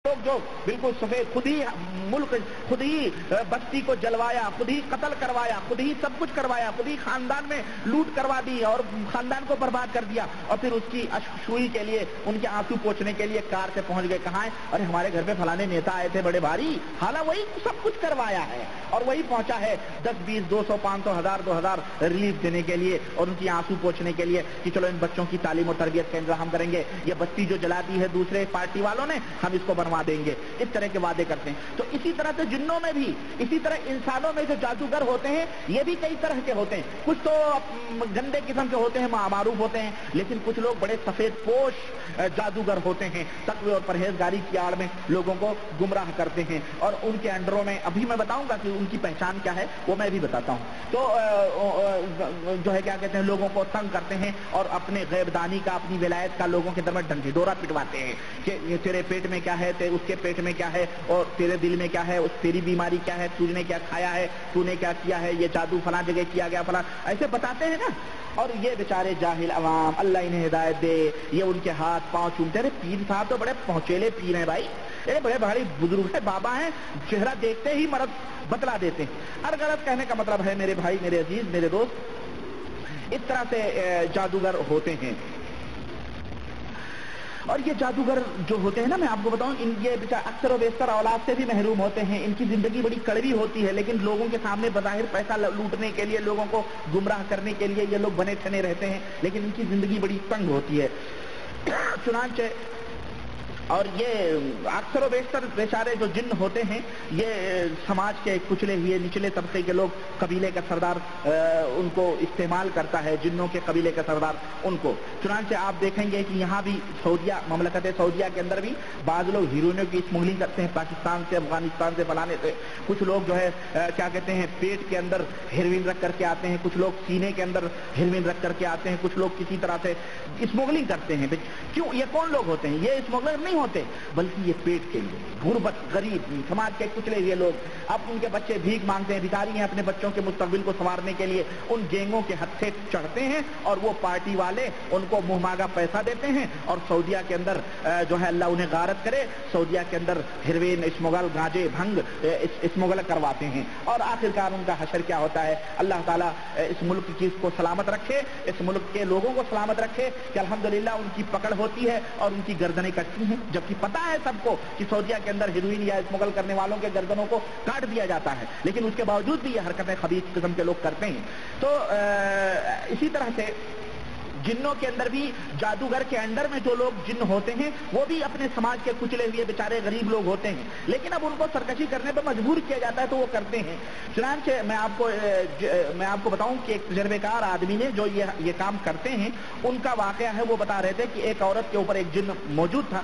لوگ جو بالکل سفید خود ہی ملک خود ہی بستی کو جلوایا، خود ہی قتل کروایا، خود ہی سب کچھ کروایا، خود ہی خاندان میں لوٹ کروا دی اور خاندان کو برباد کر دیا، اور پھر اس کی اشکشوئی کے لیے ان کے آنسو پوچھنے کے لیے کار سے پہنچ گئے کہاں ہے؟ ارے ہمارے گھر پہ فلانے نیتا آئے تھے بڑے بھاری، حالانکہ وہی سب کچھ کروایا ہے اور وہی پہنچا ہے 10 20 200 500 1000 2000 ریلیف دینے کے لیے اور ان کی آنسو پوچھنے کے لیے کہ چلو ان بچوں کی تعلیم و تربیت کا انتظام کریں گے، یہ بستی جو جلا دی ہے دوسرے پارٹی والوں نے ہم اس کو بنوا دیں گے، اس طرح کے وعدے کرتے ہیں۔ تو اسی طرح سے جنوں میں بھی، اسی طرح انسانوں میں جو جادوگر ہوتے ہیں یہ بھی کئی طرح کے ہوتے ہیں، کچھ تو گندے قسم کے ہوتے ہیں، معروف ہوتے ہیں، لیکن کچھ لوگ بڑے سفید پوش جادوگر ہوتے ہیں، تقوی اور پرہیزگاری کی آڑ میں لوگوں کو گمراہ کرتے ہیں، اور ان کے انڈروں میں ابھی میں بتاؤں گا کہ ان کی پہچان کیا ہے وہ میں بھی بتاتا ہوں۔ تو جو ہے کیا کہتے ہیں، لوگوں کو تنگ کرتے ہیں اور اپنے غیب دانی کا، اپنی ولایت کا لوگوں کے درمیان ڈنڈی ڈورا پٹواتے ہیں کہ تیرے پیٹ میں کیا ہے، اس کے پیٹ میں کیا ہے، اور تیرے دل میں کیا ہے، تیری بیماری کیا ہے، تو نے کیا کھایا ہے، تو نے کیا کیا ہے، یہ جادو فلاں جگہ کیا گیا فلاں، ایسے بتاتے ہیں نا۔ اور یہ بیچارے جاہل عوام، اللہ انہیں ہدایت دے، یہ ان کے ہاتھ پاؤں چومتے۔ ارے پیر صاحب تو بڑے پہنچیلے پیر ہیں بھائی، یہ بڑے بھاری بزرگ ہیں، بابا ہیں، چہرہ دیکھتے ہی مرض بتلا دیتے ہیں۔ ہر غلط کہنے کا مطلب ہے میرے بھائی، میرے عزیز، میرے دوست، اس طرح سے جادوگر ہوتے ہیں۔ اور یہ جادوگر جو ہوتے ہیں نا، میں آپ کو بتاؤں، یہ اکثر و بیشتر اولاد سے بھی محروم ہوتے ہیں، ان کی زندگی بڑی کڑوی ہوتی ہے، لیکن لوگوں کے سامنے بظاہر پیسہ لوٹنے کے لیے، لوگوں کو گمراہ کرنے کے لیے یہ لوگ بنے ٹھنے رہتے ہیں، لیکن ان کی زندگی بڑی تنگ ہوتی ہے۔ چنانچہ اور یہ اکثر و بیشتر بیچارے جو جن ہوتے ہیں، یہ سماج کے کچلے ہوئے نچلے طبقے کے لوگ، قبیلے کا سردار ان کو استعمال کرتا ہے، جنوں کے قبیلے کا سردار ان کو۔ چنانچہ آپ دیکھیں گے کہ یہاں بھی سعودیہ، مملکت سعودیہ کے اندر بھی بعض لوگ ہیروئنوں کی اسمگلنگ کرتے ہیں، پاکستان سے، افغانستان سے، فلانے سے۔ کچھ لوگ جو ہے کیا کہتے ہیں، پیٹ کے اندر ہیروئن رکھ کر کے آتے ہیں، کچھ لوگ سینے کے اندر ہیروئن رکھ کر کے آتے ہیں، کچھ لوگ کسی طرح سے اسمگلنگ کرتے ہیں۔ کیوں؟ یہ کون لوگ ہوتے ہیں؟ یہ اسمگلر نہیں ہوتے، بلکہ یہ پیٹ کے لیے، غربت، غریب، سماج کے کچلے ہوئے لوگ، اب ان کے بچے بھیک مانگتے ہیں، بھکاری ہیں، اپنے بچوں کے مستقبل کو سنوارنے کے لیے ان گینگوں کے ہتھے چڑھتے ہیں، اور وہ پارٹی والے ان کو منہ مانگا پیسہ دیتے ہیں، اور سعودیہ کے اندر جو ہے اللہ انہیں غارت کرے، سعودیہ کے اندر ہیروئن اسمگل، گانجے، بھنگ اسمگل کرواتے ہیں، اور آخرکار ان کا حشر کیا ہوتا ہے؟ اللہ تعالیٰ اس ملک کی کو سلامت رکھے، اس ملک کے لوگوں کو سلامت رکھے کہ الحمدللہ ان کی پکڑ ہوتی ہے اور ان کی گردنیں کٹتی ہیں، جبکہ پتہ ہے سب کو کہ سعودیہ کے اندر ہیروئن یا اسمگل کرنے والوں کے گردنوں کو کاٹ دیا جاتا ہے، لیکن اس کے باوجود بھی یہ حرکتیں خبیث قسم کے لوگ کرتے ہیں۔ تو اسی طرح سے جنوں کے اندر بھی، جادوگر کے انڈر میں جو لوگ جن ہوتے ہیں وہ بھی اپنے سماج کے کچلے ہوئے بیچارے غریب لوگ ہوتے ہیں، لیکن اب ان کو سرکشی کرنے پہ مجبور کیا جاتا ہے تو وہ کرتے ہیں۔ چنانچہ میں آپ کو بتاؤں کہ ایک تجربے کار آدمی نے جو یہ کام کرتے ہیں، ان کا واقعہ ہے، وہ بتا رہے تھے کہ ایک عورت کے اوپر ایک جن موجود تھا،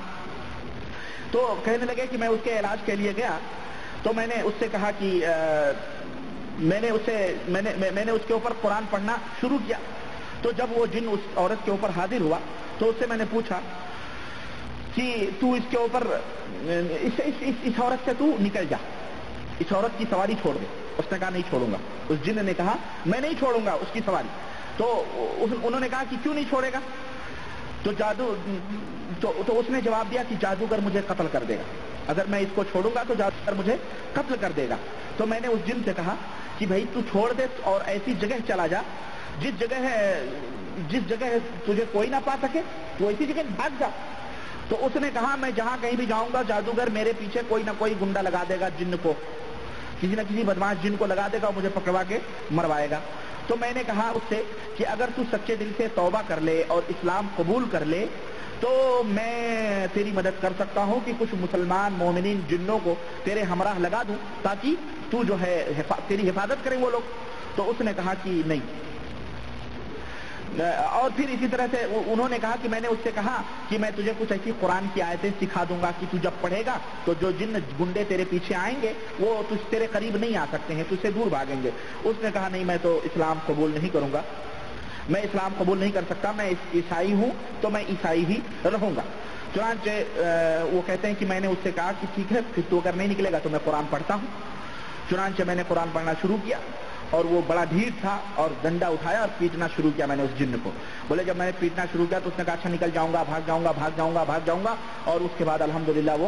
تو کہنے لگے کہ میں اس کے علاج کے لیے گیا، تو میں نے اس سے کہا کہ میں نے اس کے اوپر قرآن پڑھنا شروع کیا، تو جب وہ جن اس عورت کے اوپر حاضر ہوا تو اس سے میں نے پوچھا کہ تو اس کے اوپر اس عورت سے تو نکل جا، اس عورت کی سواری چھوڑ دے۔ اس نے کہا نہیں چھوڑوں گا۔ اس جن نے کہا میں نہیں چھوڑوں گا اس کی سواری۔ تو انہوں نے کہا کہ کیوں نہیں چھوڑے گا؟ تو اس نے جواب دیا کہ جادوگر مجھے قتل کر دے گا، اگر میں اس کو چھوڑوں گا تو جادوگر مجھے قتل کر دے گا۔ تو میں نے اس جن سے کہا کہ بھائی تو چھوڑ دے اور ایسی جگہ چلا جا جس جگہ تجھے کوئی نہ پا سکے، تو ایسی جگہ بھاگ جا۔ تو اس نے کہا میں جہاں کہیں بھی جاؤں گا جادوگر میرے پیچھے کوئی نہ کوئی گنڈا لگا دے گا، جن کو کسی نہ کسی بدماش جن کو لگا دے گا، مجھے پکڑوا کے مروائے گا۔ تو میں نے کہا اس سے کہ اگر تو سچے دل سے توبہ کر لے اور اسلام قبول کر لے تو میں تیری مدد کر سکتا ہوں کہ کچھ مسلمان مومنین جنوں کو تیرے ہمراہ لگا دوں تاکہ تو جو ہے تیری حفاظت کریں وہ لوگ۔ تو اس نے کہا کہ نہیں۔ اور پھر اسی طرح سے انہوں نے کہا کہ میں نے اس سے کہا کہ میں تجھے کچھ ایسی قرآن کی آیتیں سکھا دوں گا کہ تو جب پڑھے گا تو جو جن گنڈے تیرے پیچھے آئیں گے وہ تیرے قریب نہیں آ سکتے ہیں، تجھ سے دور بھاگیں گے۔ اس نے کہا نہیں، میں تو اسلام قبول نہیں کروں گا، میں اسلام قبول نہیں کر سکتا، میں عیسائی ہوں تو میں عیسائی ہی رہوں گا۔ چنانچہ وہ کہتے ہیں کہ میں نے اس سے کہا کہ ٹھیک ہے، پھر تو اگر نہیں نکلے گا تو میں قرآن پڑھتا ہوں۔ چنانچہ میں نے قرآن پڑھنا شروع کیا، اور وہ بڑا ڈھیٹ تھا اور ڈنڈا اٹھایا اور پیٹنا شروع کیا میں نے اس جن کو۔ بولے جب میں نے پیٹنا شروع کیا تو اس نے کہا اچھا نکل جاؤں گا، بھاگ جاؤں گا، بھاگ جاؤں گا، بھاگ جاؤں گا، اور اس کے بعد الحمدللہ وہ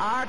8